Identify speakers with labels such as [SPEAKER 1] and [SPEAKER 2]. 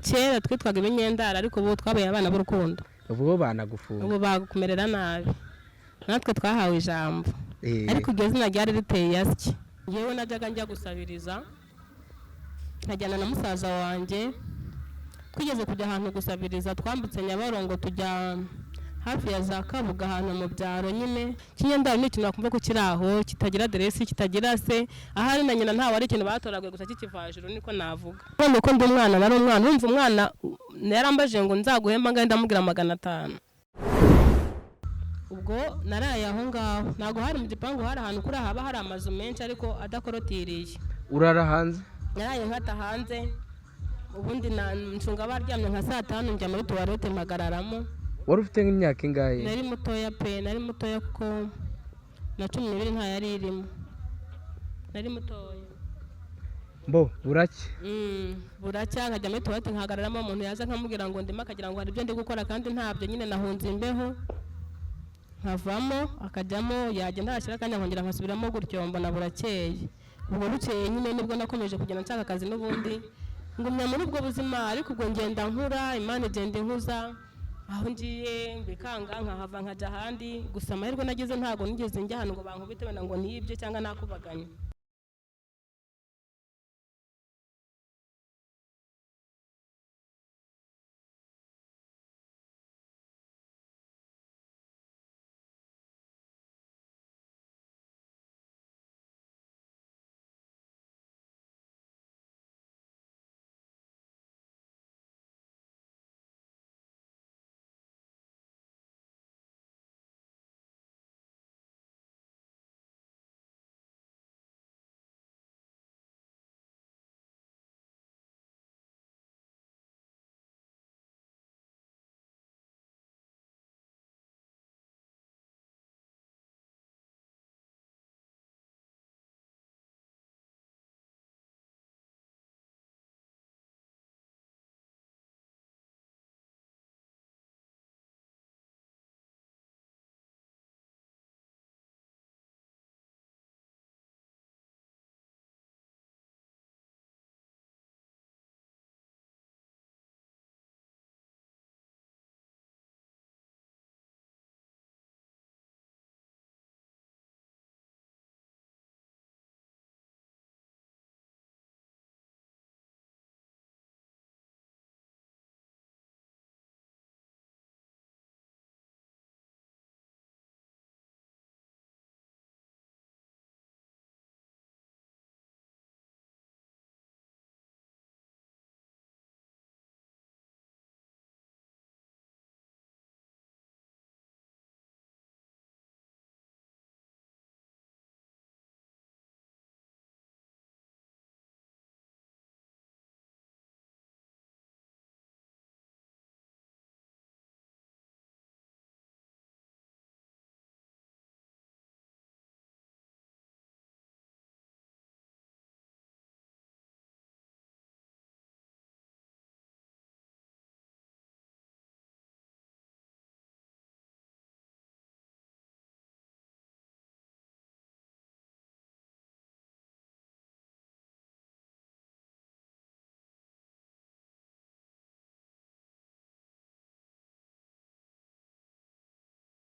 [SPEAKER 1] kera twitwaga ibinyendara ariko ubu twabaye abana b'urukundo.
[SPEAKER 2] Ubu banagufunga.
[SPEAKER 1] Ubu bagukumerera nabi. Natwe twahawe ijambo. Ariko iryo zina ryari riteye yasiki. Yewe najyaga njya gusabiriza. Nkajyana na musaza wanjye. Twigeze kujya ahantu gusabiriza twambutse Nyabarongo tujya hafi ya za Kabuga ahantu mu byaro nyine. Kinyendaro ni ikintu bakumva ko kiri aho kitagira aderesi kitagira se. Ahari na nyina ntawe ari ikintu batoraguye gusa kikivajuru niko navuga. None ko ndi umwana nari umwana urumva umwana yarambaje ngo nzaguhemba ngenda ndamubwira 500. Ubwo naraye aho ngaho ntago hari mu gipangu hari ahantu kuri haba hari amazu menshi ariko adakorotiriye.
[SPEAKER 2] Urara hanze?
[SPEAKER 1] Naraye nkata hanze. Ubundi ncunga baryamye nka 5:00 njya muri tuwarete magararamo.
[SPEAKER 2] Wari ufite nk'imyaka ingahe?
[SPEAKER 1] Nari mutoya pe, nari mutoya kuko na 12 nta yari irimo. Nari mutoya.
[SPEAKER 2] Mbo buracye.
[SPEAKER 1] Buracya nkajya muri tuwarete nkagararamo umuntu yaza nkamubwira ngo ndimo akagira ngo hari ibyo ndi gukora kandi ntabyo nyine nahunze imbeho. Nkavamo akajyamo yagenda ashyira kandi nkongera nkasubiramo gutyo mbona burakeye. Ubwo bukeye nyine nibwo nakomeje kugenda nshaka akazi n'ubundi. Ngumya muri ubwo buzima ariko ubwo ngenda nkura Imana igenda inkuza aho ngiye mbikanga nkahava nkajya ahandi gusa amahirwe nagize ntago nigeze njya ahantu ngo bankubite wenda ngo niyibye cyangwa nakubaganye.